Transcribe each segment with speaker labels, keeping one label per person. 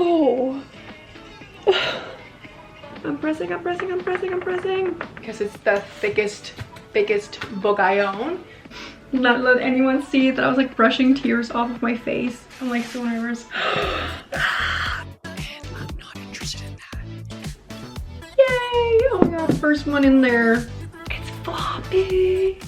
Speaker 1: Oh. I'm pressing. Because it's the biggest book I own. Not let anyone see that I was like brushing tears off of my face. I'm like so nervous. And I'm not interested in that. Yay! Oh my god, first one in there. It's floppy.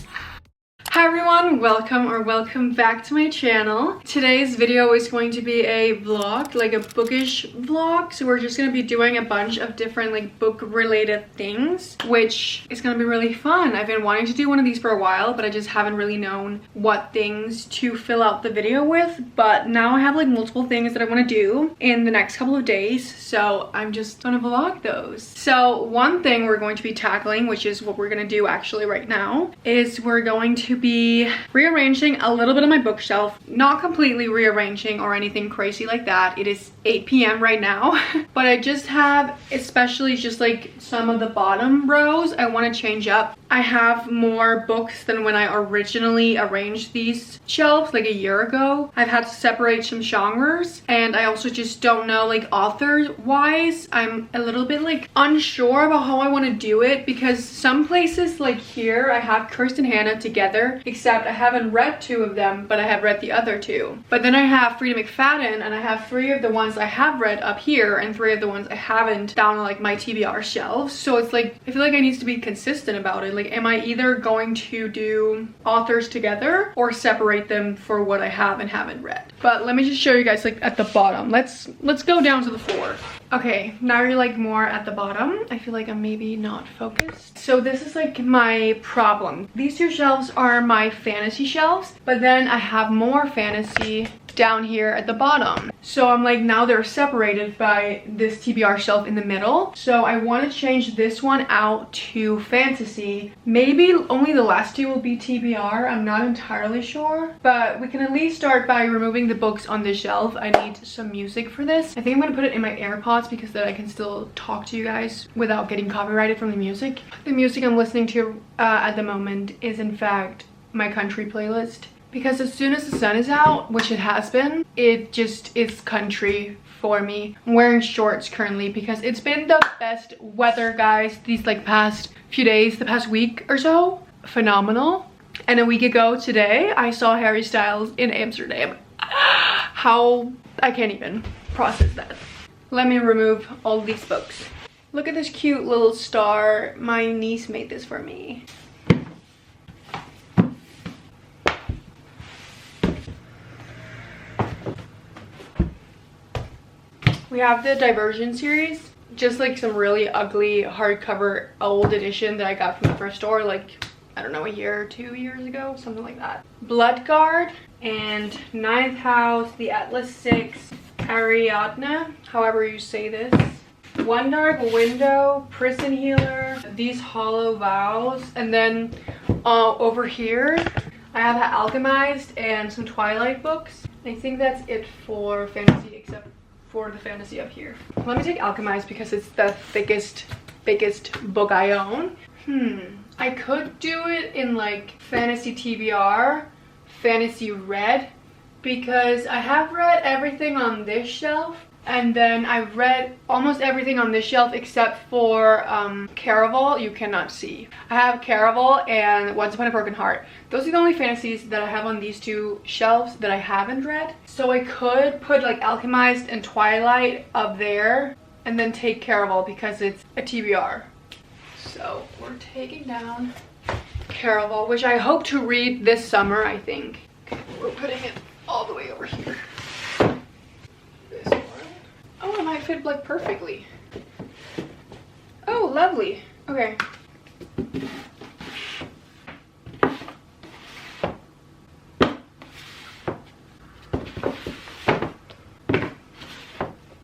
Speaker 1: Hi everyone, welcome back to my channel. Today's video is going to be a vlog, like a bookish vlog. So we're just gonna be doing a bunch of different like book related things, which is gonna be really fun. I've been wanting to do one of these for a while, but I just haven't really known what things to fill out the video with. But now I have like multiple things that I want to do in the next couple of days, so I'm just gonna vlog those. So one thing we're going to be tackling, which is what we're gonna do actually right now, is we're going to be rearranging a little bit of my bookshelf. Not completely rearranging or anything crazy like that. It is 8 p.m. right now, but I just have, especially just like some of the bottom rows, I want to change up. I have more books than when I originally arranged these shelves like a year ago. I've had to separate some genres, and I also just don't know, like author wise, I'm a little bit like unsure about how I want to do it, because some places like here I have Kirsten and Hannah together, except I haven't read 2 of them, but I have read the other 2. But then I have Frida McFadden, and I have 3 of the ones I have read up here and 3 of the ones I haven't down on like my TBR shelves. So it's like, I feel like I need to be consistent about it. Like, am I either going to do authors together or separate them for what I have and haven't read? But let me just show you guys like at the bottom. Let's go down to the floor. Okay, now you're like more at the bottom. I feel like I'm maybe not focused. So this is like my problem. These 2 shelves are my fantasy shelves, but then I have more fantasy down here at the bottom. So I'm like, now they're separated by this TBR shelf in the middle. So I want to change this one out to fantasy. Maybe only the last 2 will be TBR. I'm not entirely sure, but we can at least start by removing the books on this shelf. I need some music for this. I think I'm gonna put it in my AirPods because then I can still talk to you guys without getting copyrighted from the music. The music I'm listening to at the moment is in fact my country playlist. Because as soon as the sun is out, which it has been, it just is country for me. I'm wearing shorts currently because it's been the best weather, guys, these like past few days, the past week or so. Phenomenal. And a week ago today, I saw Harry Styles in Amsterdam. How, I can't even process that. Let me remove all these books. Look at this cute little star. My niece made this for me. We have the Diversion series, just like some really ugly hardcover old edition that I got from the thrift store like, I don't know, a year or 2 years ago, something like that. Bloodguard and Ninth House, the Atlas 6, Ariadne, however you say this. One Dark Window, Prison Healer, These Hollow Vows, and then over here I have Alchemized and some Twilight books. I think that's it for fantasy, except for the fantasy up here. Let me take Alchemized because it's the biggest book I own. I could do it in like fantasy TBR, fantasy red, because I have read everything on this shelf, and then I've read almost everything on this shelf except for Caraval. You cannot see. I have Caraval and Once Upon a Broken Heart. Those are the only fantasies that I have on these 2 shelves that I haven't read. So I could put like Alchemized and Twilight up there and then take Caraval because it's a TBR. So we're taking down Caraval, which I hope to read this summer, I think. Okay, we're putting it all the way over here. This one. Oh, it might fit like perfectly. Oh, lovely. Okay.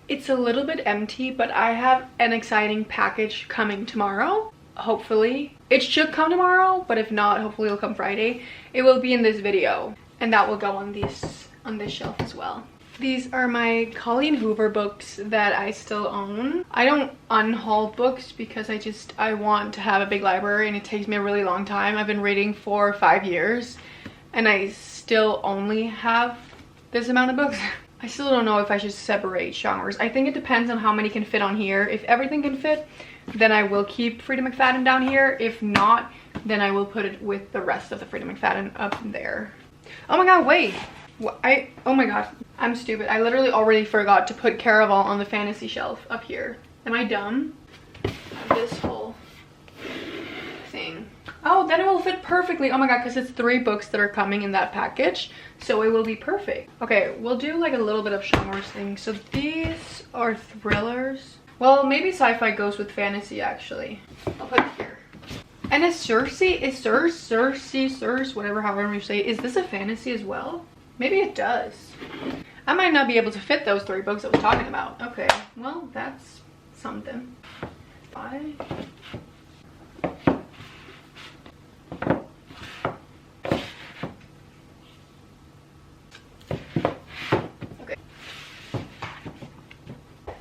Speaker 1: It's a little bit empty, but I have an exciting package coming tomorrow. Hopefully. It should come tomorrow, but if not, hopefully it'll come Friday. It will be in this video, and that will go on this shelf as well. These are my Colleen Hoover books that I still own. I don't unhaul books because I want to have a big library, and it takes me a really long time. I've been reading for 5 years and I still only have this amount of books. I still don't know if I should separate genres. I think it depends on how many can fit on here. If everything can fit, then I will keep Frida McFadden down here. If not, then I will put it with the rest of the Frida McFadden up there. Oh my god, wait. Oh my god, I'm stupid. I literally already forgot to put Caraval on the fantasy shelf up here. Am I dumb? This whole thing. Oh, then it will fit perfectly. Oh my god, because it's 3 books that are coming in that package, so it will be perfect. Okay, we'll do like a little bit of genres thing. So these are thrillers. Well, maybe sci-fi goes with fantasy actually. I'll put it here. And is Circe, whatever, however you say it, is this a fantasy as well? Maybe it does. I might not be able to fit those 3 books I was talking about. Okay, well, that's something. 5. Okay.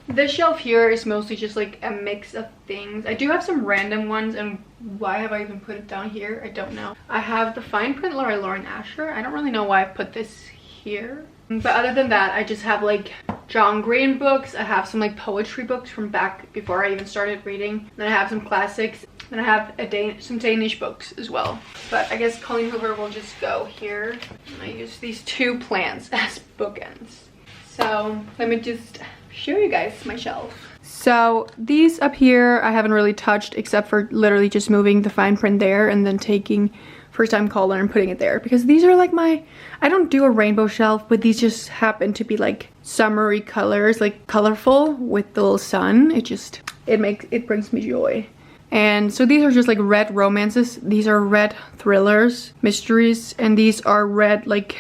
Speaker 1: This shelf here is mostly just like a mix of things. I do have some random ones, and why have I even put it down here? I don't know. I have the fine print by Lauren Asher. I don't really know why I put this here. But other than that, I just have like John Green books. I have some like poetry books from back before I even started reading. Then I have some classics. Then I have some Danish books as well. But I guess Colleen Hoover will just go here. And I use these 2 plants as bookends. So let me just show you guys my shelf. So these up here I haven't really touched except for literally just moving the fine print there and then taking First Time Caller and putting it there, because these are like I don't do a rainbow shelf, but these just happen to be like summery colors, like colorful with the little sun. It brings me joy. And so these are just like red romances. These are red thrillers, mysteries, and these are red like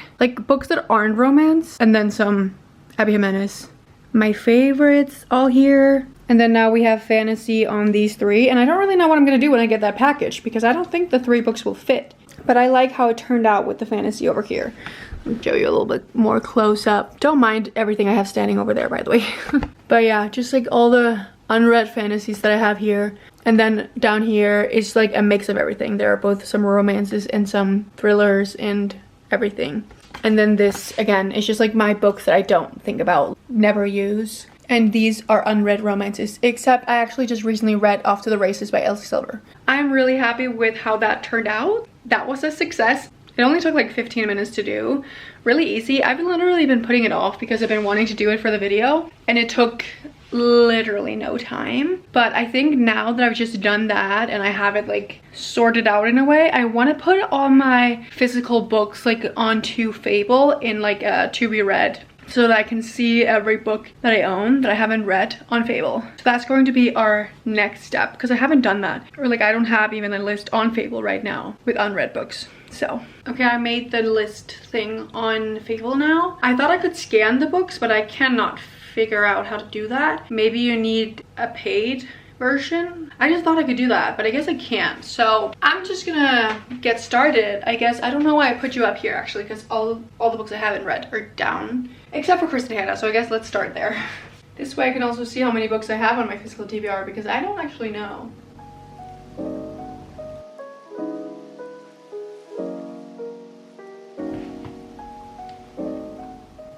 Speaker 1: books that aren't romance, and then some Abby Jimenez. My favorites all here. And then now we have fantasy on these 3, and I don't really know what I'm gonna do when I get that package, because I don't think the 3 books will fit. But I like how it turned out with the fantasy over here. I'll show you a little bit more close up. Don't mind everything I have standing over there, by the way. But yeah, just like all the unread fantasies that I have here. And then down here is like a mix of everything. There are both some romances and some thrillers and everything. And then this, again, is just like my books that I don't think about, never use. And these are unread romances, except I actually just recently read Off to the Races by Elsie Silver. I'm really happy with how that turned out. That was a success. It only took like 15 minutes to do. Really easy. I've literally been putting it off because I've been wanting to do it for the video, and it took literally no time. But I think now that I've just done that and I have it like sorted out in a way, I want to put all my physical books like onto Fable in like a to be read, so that I can see every book that I own that I haven't read on Fable. So that's going to be our next step, because I haven't done that. Or like I don't have even a list on Fable right now with unread books. So, okay, I made the list thing on Fable now. I thought I could scan the books, but I cannot figure out how to do that. Maybe you need a paid version. I just thought I could do that, but I guess I can't. So I'm just gonna get started, I guess. I don't know why I put you up here actually, because all the books I haven't read are down, except for Kristen Hanna, so I guess let's start there. This way I can also see how many books I have on my physical TBR, because I don't actually know.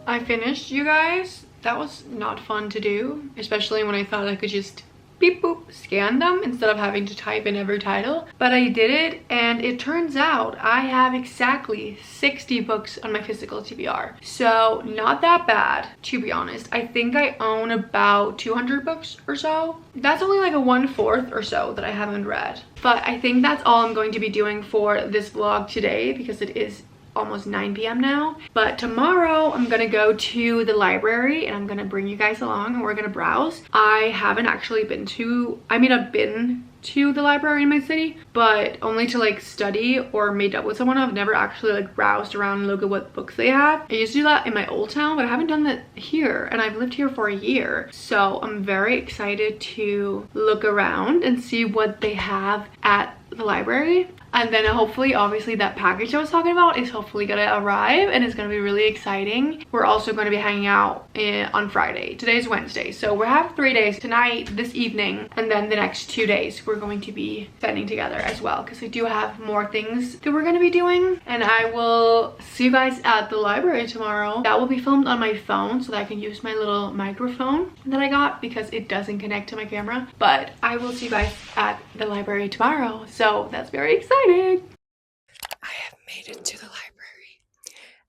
Speaker 1: I finished, you guys. That was not fun to do, especially when I thought I could just beep boop scan them instead of having to type in every title. But I did it, and it turns out I have exactly 60 books on my physical TBR. So not that bad, to be honest. I think I own about 200 books or so. That's only like a 1/4 or so that I haven't read. But I think that's all I'm going to be doing for this vlog today, because it is almost 9 p.m. now. But tomorrow I'm gonna go to the library and I'm gonna bring you guys along and we're gonna browse. I haven't actually been to, I mean, I've been to the library in my city, but only to like study or meet up with someone. I've never actually like browsed around and look at what books they have. I used to do that in my old town, but I haven't done that here, and I've lived here for a year. So I'm very excited to look around and see what they have at the library. And then hopefully, obviously, that package I was talking about is hopefully gonna arrive and it's gonna be really exciting. We're also gonna be hanging out on Friday. Today's Wednesday, so we have 3 days, tonight, this evening, and then the next 2 days we're going to be spending together as well, because we do have more things that we're gonna be doing. And I will see you guys at the library tomorrow. That will be filmed on my phone so that I can use my little microphone that I got because it doesn't connect to my camera. But I will see you guys at the library tomorrow, so that's very exciting. I have made it to the library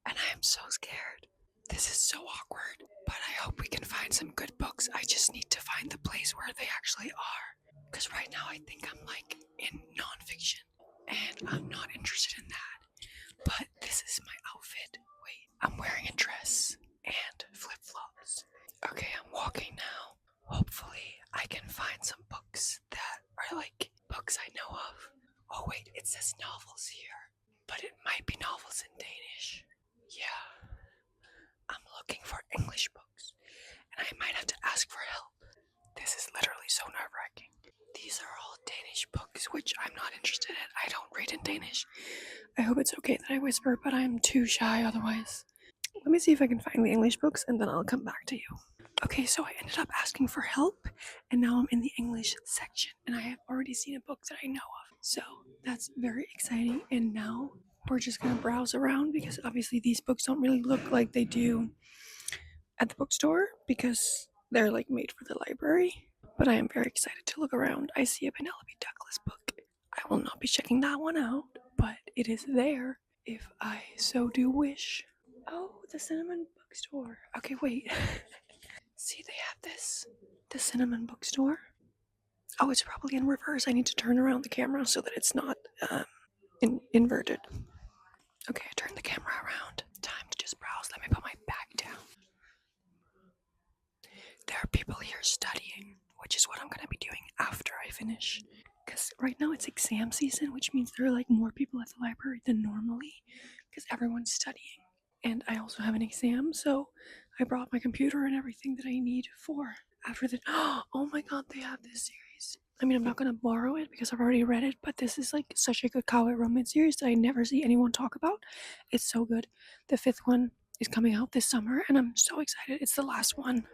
Speaker 1: and I am so scared. This is so awkward, but I hope we can find some good books. I just need to find the place where they actually are, because right now I think I'm like in nonfiction and I'm not interested in that. But this is my outfit. Wait, I'm wearing a dress and flip-flops. Okay, I'm walking now. Hopefully I can find some books that are like books I know of. Oh wait, it says novels here, but it might be novels in Danish. Yeah, I'm looking for English books and I might have to ask for help. This is literally so nerve-wracking. These are all Danish books, which I'm not interested in. I don't read in Danish. I hope it's okay that I whisper, but I'm too shy otherwise. Let me see if I can find the English books and then I'll come back to you. Okay, so I ended up asking for help and now I'm in the English section and I have already seen a book that I know of. So that's very exciting, and now we're just gonna browse around because obviously these books don't really look like they do at the bookstore because they're like made for the library. But I am very excited to look around. I see a Penelope Douglas book. I will not be checking that one out, but it is there if I so do wish. Oh, the Cinnamon bookstore. Okay, wait. See, they have this. The Cinnamon bookstore. Oh, it's probably in reverse. I need to turn around the camera so that it's not inverted. Okay, I turned the camera around. Time to just browse. Let me put my bag down. There are people here studying, which is what I'm going to be doing after I finish. Because right now it's exam season, which means there are like more people at the library than normally because everyone's studying. And I also have an exam, so I brought my computer and everything that I need for after the... Oh my god, they have this series. I mean, I'm not going to borrow it because I've already read it, but this is like such a good kawaii romance series that I never see anyone talk about. It's so good. The 5th one is coming out this summer and I'm so excited. It's the last one.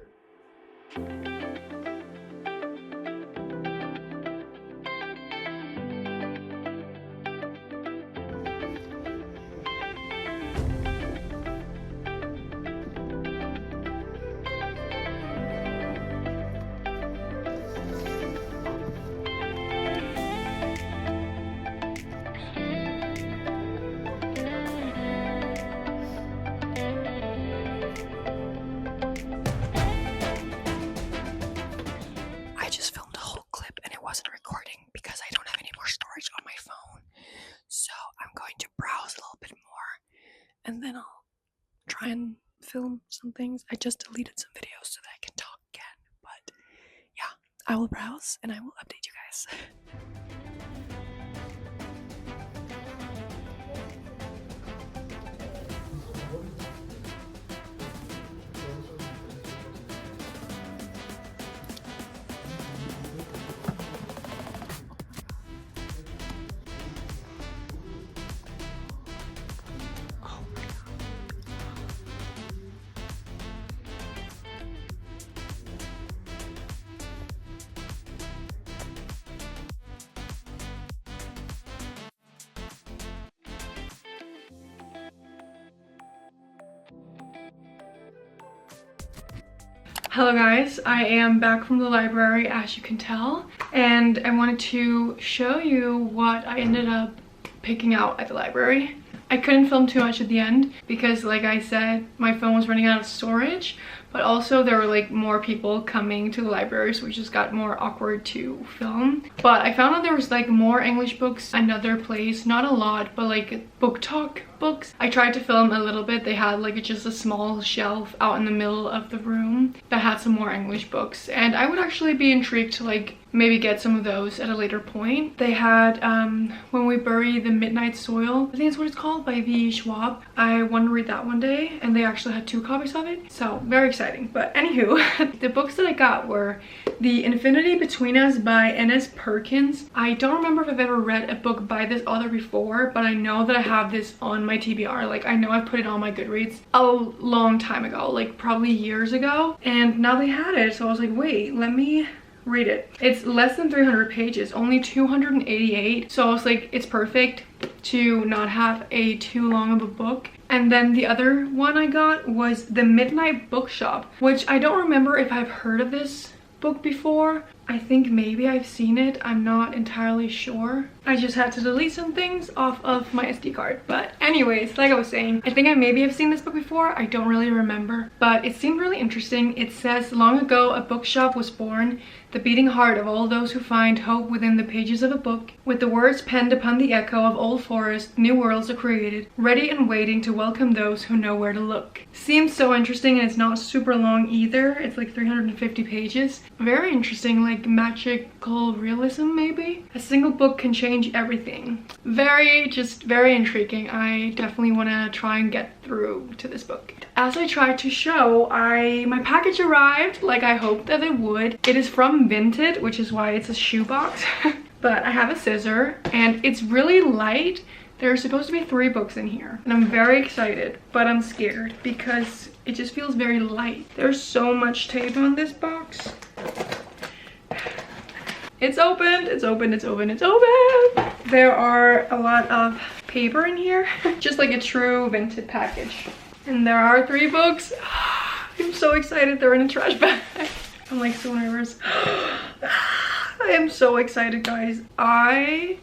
Speaker 1: And then I'll try and film some things. I just deleted some videos so that I can talk again. But yeah, I will browse and I will update you guys. Hello guys, I am back from the library as you can tell, and I wanted to show you what I ended up picking out at the library. I couldn't film too much at the end because, like I said, my phone was running out of storage, but also there were like more people coming to the library, so it just got more awkward to film. But I found out there was like more English books another place, not a lot, but like BookTok books. I tried to film a little bit. They had like just a small shelf out in the middle of the room that had some more English books, and I would actually be intrigued to like maybe get some of those at a later point. They had When We Bury the Midnight Soil, I think that's what it's called, by V. Schwab. I want to read that one day, and they actually had 2 copies of it, so very excited exciting. But anywho, the books that I got were The Infinity Between Us by N.S. Perkins. I don't remember if I've ever read a book by this author before, but I know that I have this on my TBR. Like, I know I've put it on my Goodreads a long time ago, like probably years ago, and now they had it, so I was like, wait, let me read it. It's less than 300 pages, only 288, so I was like, it's perfect to not have a too long of a book. And then the other one I got was The Midnight Bookshop, which I don't remember if I've heard of this book before. I think maybe I've seen it, I'm not entirely sure. I just had to delete some things off of my SD card. But anyways, like I was saying, I think I maybe have seen this book before, I don't really remember, but it seemed really interesting. It says, long ago a bookshop was born, the beating heart of all those who find hope within the pages of a book. With the words penned upon the echo of old forests, new worlds are created, ready and waiting to welcome those who know where to look. Seems so interesting, and it's not super long either. It's like 350 pages. Very interesting, like magical realism maybe. A single book can change everything. Very intriguing. I definitely want to try and get through to this book. As I tried to show, my package arrived like I hoped that it would. It is from Vinted, which is why it's a shoebox. But I have a scissor and it's really light. There are supposed to be 3 books in here and I'm very excited, but I'm scared because it just feels very light. There's so much tape on this box. It's opened, it's open, it's open, it's open. There are a lot of paper in here, just like a true Vinted package. And there are 3 books. I'm so excited, they're in a trash bag. I'm like so nervous. I am so excited, guys. I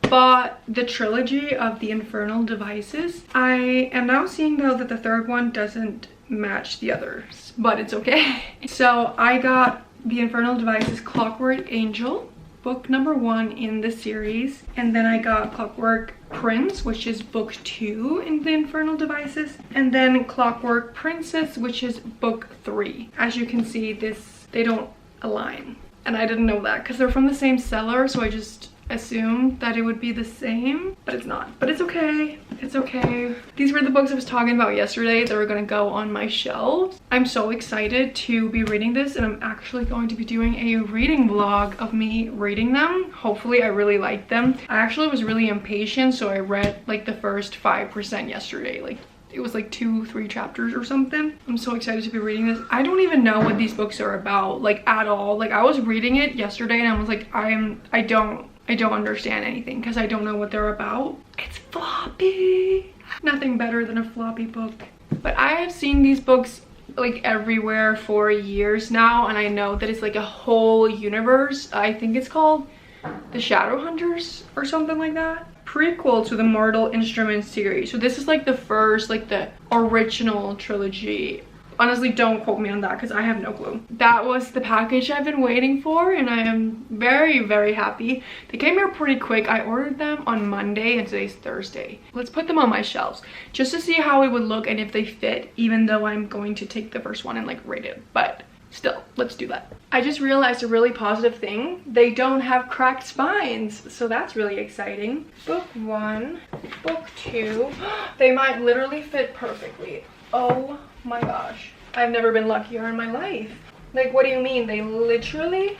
Speaker 1: bought the trilogy of the Infernal Devices. I am now seeing though that the 3rd one doesn't match the others, but it's okay. So I got the Infernal Devices Clockwork Angel, book number 1 in the series, and then I got Clockwork Prince, which is book 2 in the Infernal Devices, and then Clockwork Princess, which is book 3. As you can see, they don't align, and I didn't know that because they're from the same seller, so I just assumed that it would be the same, but it's not. But it's okay, it's okay. These were the books I was talking about yesterday that were gonna go on my shelves. I'm so excited to be reading this, and I'm actually going to be doing a reading vlog of me reading them. Hopefully I really like them. I actually was really impatient, so I read like the first 5% yesterday. Like it was like 2-3 chapters or something. I'm so excited to be reading this. I don't even know what these books are about, like at all. Like I was reading it yesterday and I was like, I don't understand anything because I don't know what they're about. It's floppy. Nothing better than a floppy book. But I have seen these books like everywhere for years now, and I know that it's like a whole universe. I think it's called The Shadowhunters or something like that. Prequel to the Mortal Instruments series. So this is like the first, like the original trilogy. Honestly, don't quote me on that because I have no clue. That was the package I've been waiting for, and I am very happy. They came here pretty quick. I ordered them on Monday and today's Thursday. Let's put them on my shelves just to see how it would look and if they fit, even though I'm going to take the first one and like rate it. But still, let's do that. I just realized a really positive thing. They don't have cracked spines, so that's really exciting. Book 1, book 2. They might literally fit perfectly. Oh my gosh, I've never been luckier in my life. Like, what do you mean? They literally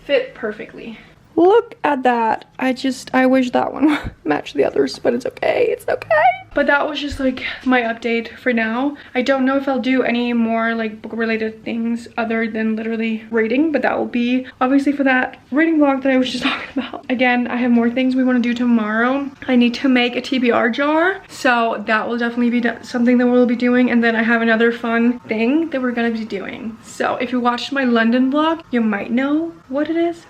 Speaker 1: fit perfectly. Look at that. I wish that one matched the others, but it's okay, it's okay. But that was just like my update for now. I don't know if I'll do any more like book related things other than literally reading, but that will be obviously for that reading vlog that I was just talking about. Again, I have more things we want to do tomorrow. I need to make a TBR jar, so that will definitely be something that we'll be doing, and then I have another fun thing that we're gonna be doing. So if you watched my London vlog, you might know what it is.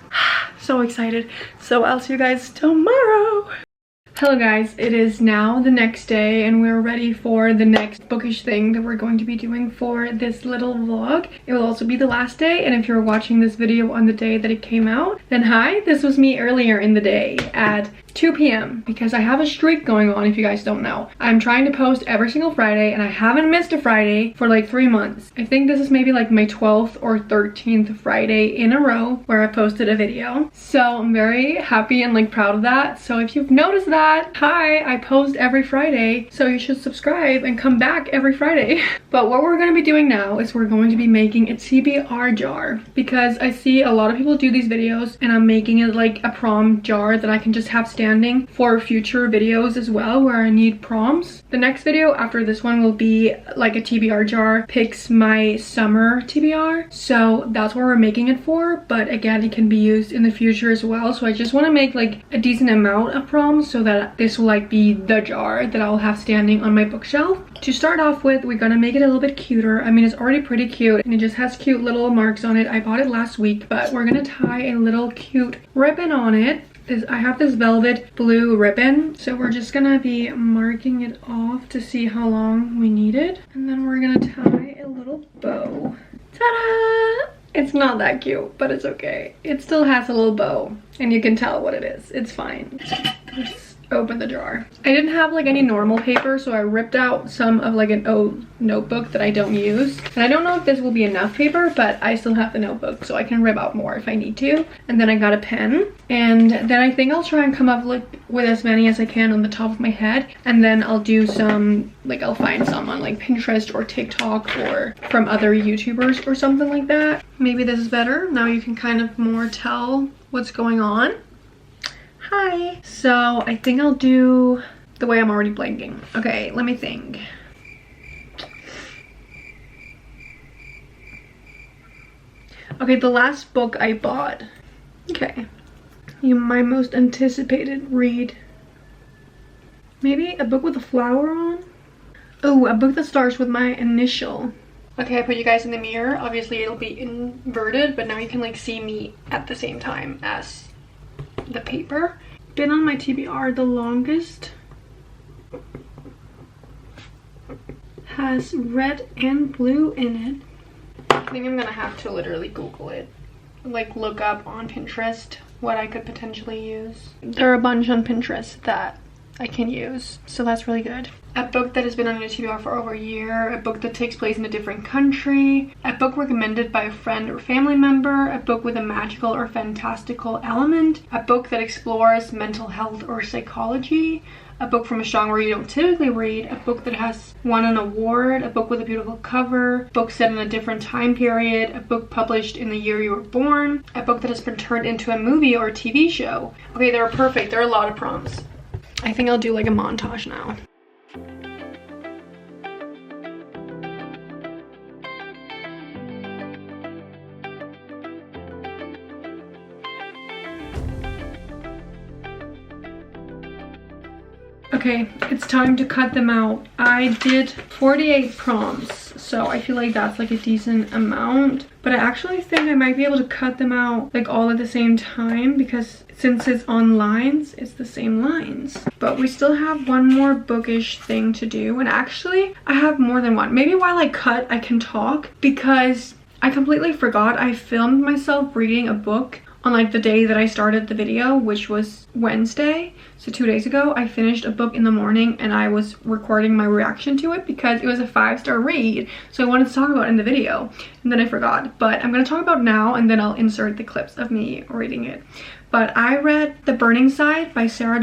Speaker 1: So excited. So I'll see you guys tomorrow. Hello guys, it is now the next day and we're ready for the next bookish thing that we're going to be doing for this little vlog. It will also be the last day, and if you're watching this video on the day that it came out, then hi, this was me earlier in the day at 2 p.m. because I have a streak going on, if you guys don't know. I'm trying to post every single Friday and I haven't missed a Friday for like 3 months. I think this is maybe like my 12th or 13th Friday in a row where I posted a video. So I'm very happy and like proud of that. So if you've noticed that, hi, I post every Friday, so you should subscribe and come back every Friday. But what we're going to be doing now is we're going to be making a TBR jar, because I see a lot of people do these videos and I'm making it like a prom jar that I can just have standing for future videos as well where I need prompts. The next video after this one will be like a TBR jar picks my summer TBR, so that's what we're making it for. But again, it can be used in the future as well, so I just want to make like a decent amount of prompts so that this will like be the jar that I'll have standing on my bookshelf. To start off with, we're gonna make it a little bit cuter. I mean, it's already pretty cute and it just has cute little marks on it. I bought it last week, but we're gonna tie a little cute ribbon on it. I have this velvet blue ribbon, so we're just gonna be marking it off to see how long we need it, and then we're gonna tie a little bow. Ta-da! It's not that cute, but it's okay. It still has a little bow and you can tell what it is. It's fine. Let's open the jar. I didn't have like any normal paper, so I ripped out some of like an old notebook that I don't use, and I don't know if this will be enough paper, but I still have the notebook so I can rip out more if I need to. And then I got a pen, and then I think I'll try and come up with as many as I can on the top of my head, and then I'll do some, like I'll find some on like Pinterest or TikTok or from other YouTubers or something like that. Maybe this is better. Now you can kind of more tell what's going on. Hi. So I think I'll do the way I'm already blanking. Okay, let me think. Okay, the last book I bought. Okay. My most anticipated read. Maybe a book with a flower on? Oh, a book that starts with my initial. Okay, I put you guys in the mirror. Obviously it'll be inverted, but now you can like see me at the same time as the paper. Been on my TBR the longest. Has red and blue in it. I think I'm gonna have to literally Google it. Like look up on Pinterest what I could potentially use. There are a bunch on Pinterest that I can use, so that's really good. A book that has been on your TBR for over a year, a book that takes place in a different country, a book recommended by a friend or family member, a book with a magical or fantastical element, a book that explores mental health or psychology, a book from a genre you don't typically read, a book that has won an award, a book with a beautiful cover, a book set in a different time period, a book published in the year you were born, a book that has been turned into a movie or a TV show. Okay, they're perfect. There are a lot of prompts. I think I'll do like a montage now. Okay, it's time to cut them out. I did 48 prompts, so I feel like that's like a decent amount. But I actually think I might be able to cut them out like all at the same time, because since it's on lines, it's the same lines. But we still have one more bookish thing to do. And actually, I have more than one. Maybe while I cut, I can talk, because I completely forgot I filmed myself reading a book on like the day that I started the video, which was Wednesday. So 2 days ago, I finished a book in the morning and I was recording my reaction to it because it was a 5-star read. So I wanted to talk about it in the video, and then I forgot. But I'm gonna talk about now, and then I'll insert the clips of me reading it. But I read The Burning Side by Sara,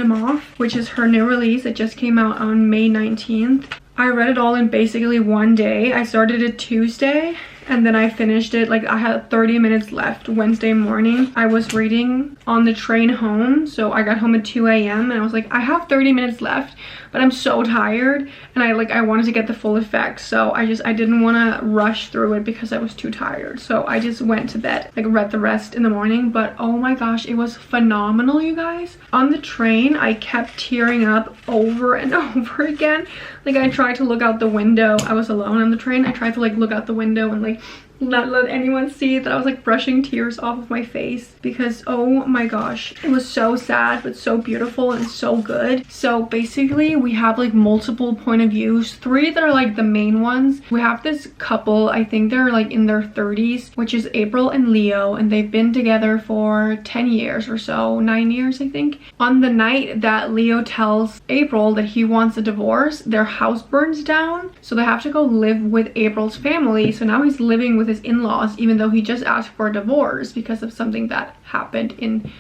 Speaker 1: which is her new release. It just came out on May 19th. I read it all in basically one day. I started it Tuesday, and then I finished it, like I had 30 minutes left Wednesday morning. I was reading on the train home, so I got home at 2 a.m. and I was like, I have 30 minutes left, but I'm so tired, and I wanted to get the full effect, so I didn't want to rush through it because I was too tired. So I just went to bed, like read the rest in the morning. But oh my gosh, it was phenomenal, you guys. On the train, I kept tearing up over and over again. Like I tried to look out the window. I was alone on the train. I tried to like look out the window and like not let anyone see that I was like brushing tears off of my face, because oh my gosh, it was so sad but so beautiful and so good. So basically we have like multiple point of views, 3 that are like the main ones. We have this couple, I think they're like in their 30s, which is April and Leo, and they've been together for 10 years or so, 9 years I think. On the night that Leo tells April that he wants a divorce, their house burns down, so they have to go live with April's family. So now he's living with his in-laws even though he just asked for a divorce because of something that happened in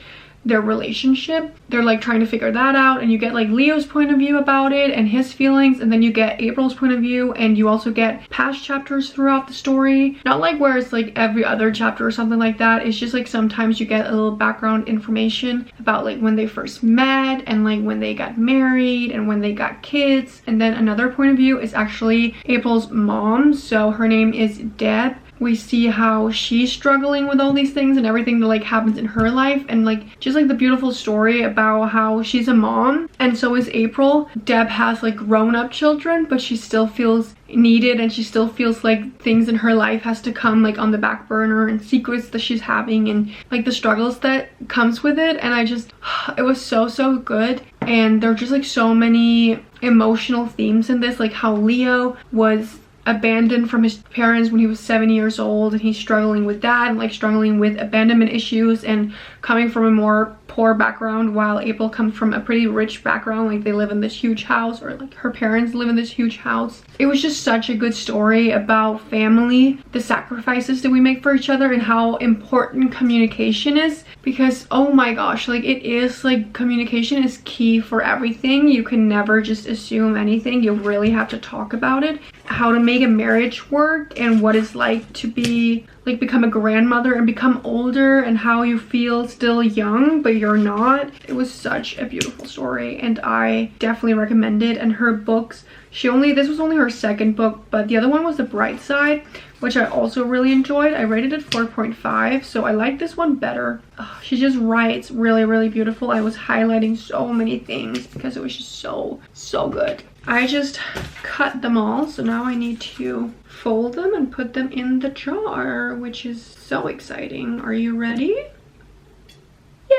Speaker 1: their relationship. They're like trying to figure that out, and you get like Leo's point of view about it and his feelings, and then you get April's point of view, and you also get past chapters throughout the story. Not like where it's like every other chapter or something like that. It's just like sometimes you get a little background information about like when they first met and like when they got married and when they got kids. And then another point of view is actually April's mom, so her name is Deb. We see how she's struggling with all these things and everything that like happens in her life, and like just like the beautiful story about how she's a mom and so is April. Deb has like grown-up children, but she still feels needed, and she still feels like things in her life has to come like on the back burner, and secrets that she's having and like the struggles that comes with it. And I just, it was so good. And there are just like so many emotional themes in this, like how Leo was abandoned from his parents when he was 7 years old, and he's struggling with that and like struggling with abandonment issues and coming from a more poor background, while April comes from a pretty rich background. Like they live in this huge house, or like her parents live in this huge house. It was just such a good story about family, the sacrifices that we make for each other, and how important communication is, because oh my gosh, like it is like communication is key for everything. You can never just assume anything. You really have to talk about it, how to make a marriage work, and what it's like to be like become a grandmother and become older, and how you feel still young but you're not. It was such a beautiful story, and I definitely recommend it. And her books, this was only her second book, but the other one was The Bright Side, which I also really enjoyed. I rated it 4.5, so I like this one better. She just writes really beautiful. I was highlighting so many things because it was just so good. I just cut them all, so now I need to fold them and put them in the jar, which is so exciting. Are you ready? Yay!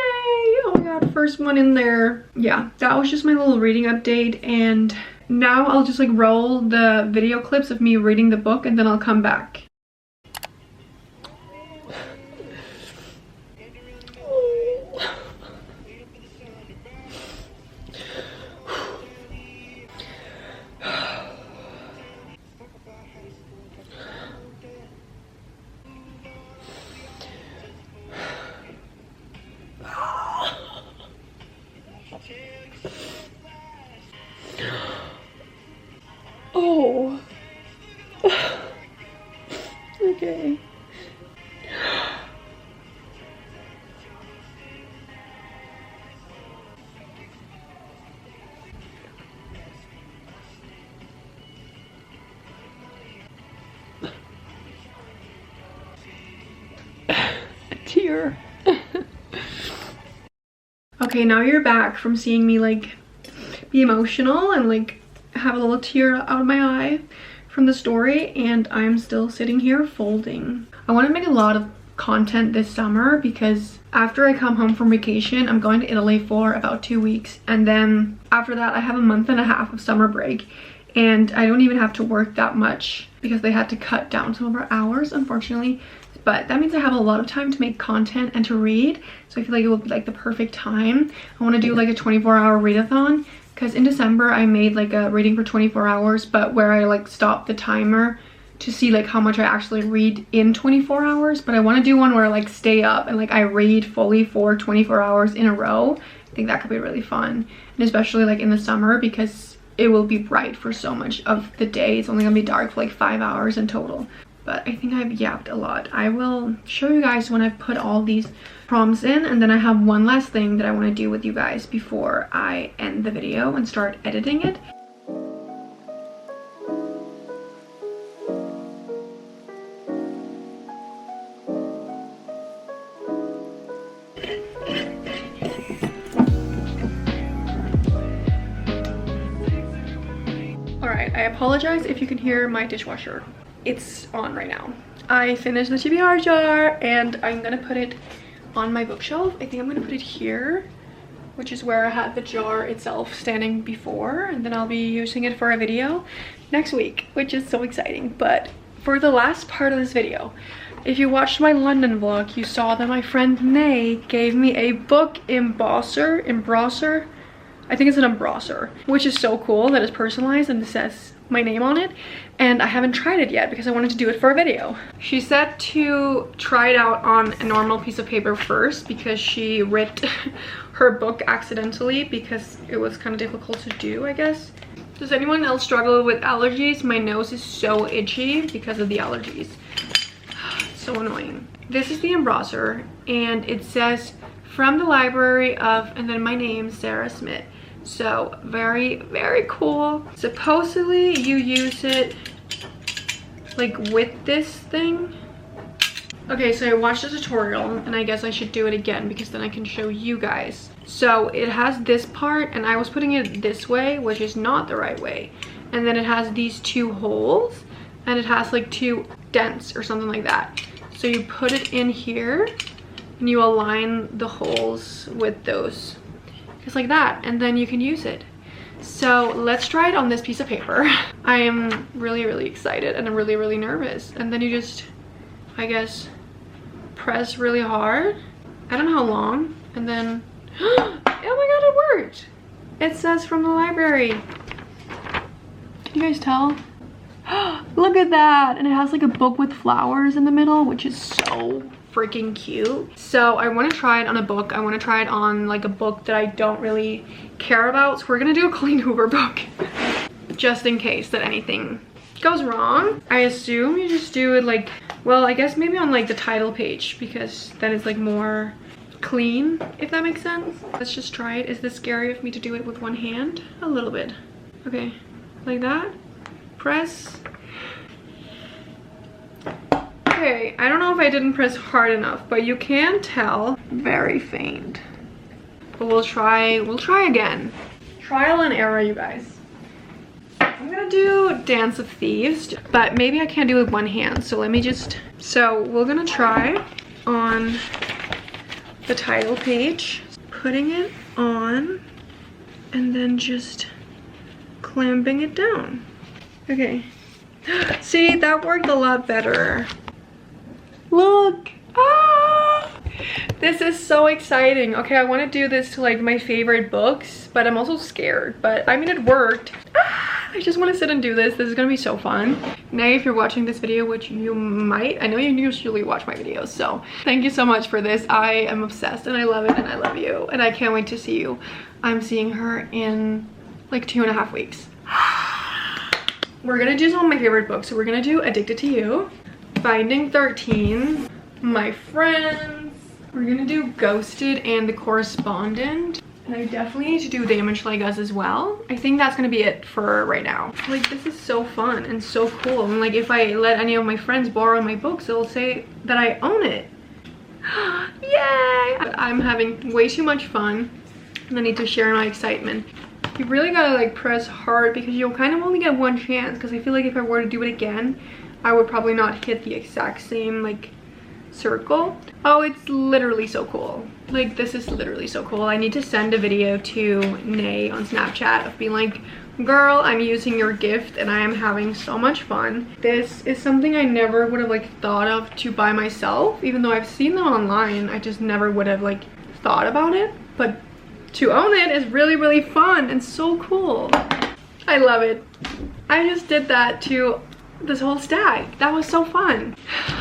Speaker 1: Oh my god, first one in there. Yeah, that was just my little reading update, and now I'll just like roll the video clips of me reading the book, and then I'll come back. Oh. Okay. A tear. Okay, now you're back from seeing me like be emotional and like have a little tear out of my eye from the story, and I'm still sitting here folding. I want to make a lot of content this summer, because after I come home from vacation, I'm going to Italy for about 2 weeks, and then after that I have a month and a half of summer break, and I don't even have to work that much because they had to cut down some of our hours, unfortunately. But that means I have a lot of time to make content and to read, so I feel like it will be like the perfect time. I want to do like a 24-hour readathon, because in December I made like a reading for 24 hours, but where I like stopped the timer to see like how much I actually read in 24 hours. But I want to do one where I like stay up and like I read fully for 24 hours in a row. I think that could be really fun, and especially like in the summer, because it will be bright for so much of the day. It's only gonna be dark for like 5 hours in total. But I think I've yapped a lot. I will show you guys when I've put all these prompts in, and then I have one last thing that I want to do with you guys before I end the video and start editing it. Alright, I apologize if you can hear my dishwasher. it's on right now. I finished the TBR jar and I'm gonna put it on my bookshelf. I think I'm gonna put it here, which is where I had the jar itself standing before, and then I'll be using it for a video next week, which is so exciting. But for the last part of this video, if you watched my London vlog, you saw that my friend Nay gave me a book embosser, I think it's an embosser, which is so cool that it's personalized and it says my name on it. And I haven't tried it yet because I wanted to do it for a video. She said to try it out on a normal piece of paper first because she ripped her book accidentally because it was kind of difficult to do, I guess. Does anyone else struggle with allergies? My nose is so itchy because of the allergies. So annoying. This is the embosser and it says from the library of, and then my name, Sara Schmidt. So very, very cool. Supposedly you use it like with this thing. Okay, so I watched a tutorial and I guess I should do it again because then I can show you guys. So it has this part and I was putting it this way, which is not the right way. And then it has these two holes and it has like two dents or something like that. So you put it in here and you align the holes with those, just like that, and then you can use it. So let's try it on this piece of paper. I am really, really excited and I'm really, really nervous. And then you just, I guess, press really hard. I don't know how long. And then, oh my god, it worked. It says from the library. Can you guys tell? Look at that. And it has like a book with flowers in the middle, which is so freaking cute. So I want to try it on a book. I want to try it on like a book that I don't really care about. So we're gonna do a Colleen Hoover book just in case that anything goes wrong. I assume you just do it like, well, I guess maybe on like the title page because then it's like more clean, if that makes sense. Let's just try it. Is this scary of me to do it with one hand? A little bit. Okay, like that. Press. Okay, I don't know if I didn't press hard enough, but you can tell. Very faint. But we'll try again. Trial and error, you guys. I'm gonna do Dance of Thieves, but maybe I can't do it with one hand, so let me just... So we're gonna try on the title page, putting it on, and then just clamping it down. Okay. See, that worked a lot better. Look! Ah! This is so exciting. Okay, I want to do this to like my favorite books, but I'm also scared. But I mean, it worked. Ah! I just want to sit and do this. This is gonna be so fun. Now, if you're watching this video, which you might, I know you usually watch my videos, so thank you so much for this. I am obsessed and I love it and I love you and I can't wait to see you. I'm seeing her in like 2.5 weeks. We're gonna do some of my favorite books. So we're gonna do Addicted to You, Finding 13, My Friends. We're gonna do Ghosted and The Correspondent. And I definitely need to do Damage Like Us as well. I think that's gonna be it for right now. Like, this is so fun and so cool. And like, if I let any of my friends borrow my books, they'll say that I own it. Yay! I'm having way too much fun and I need to share my excitement. You really gotta like press hard because you'll kind of only get one chance, because I feel like if I were to do it again, I would probably not hit the exact same like circle. Oh, it's literally so cool. Like, this is literally so cool. I need to send a video to Nay on Snapchat of being like, girl, I'm using your gift and I am having so much fun. This is something I never would have like thought of to buy myself, even though I've seen them online. I just never would have like thought about it, but to own it is really, really fun and so cool. I love it. I just did that to this whole stack. That was so fun.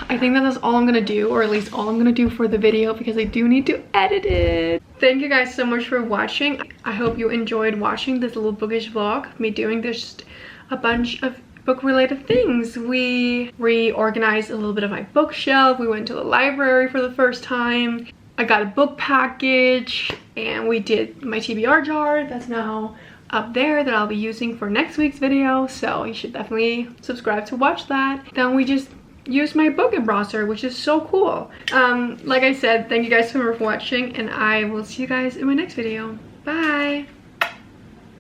Speaker 1: I think that that's all I'm gonna do, or at least all I'm gonna do for the video, because I do need to edit it. Thank you guys so much for watching. I hope you enjoyed watching this little bookish vlog, me doing just a bunch of book related things. We reorganized a little bit of my bookshelf. We went to the library for the first time. I got a book package and we did my TBR jar that's now up there that I'll be using for next week's video, so you should definitely subscribe to watch that. Then we just used my book embosser, which is so cool. Like I said, thank you guys so much for watching and I will see you guys in my next video. Bye!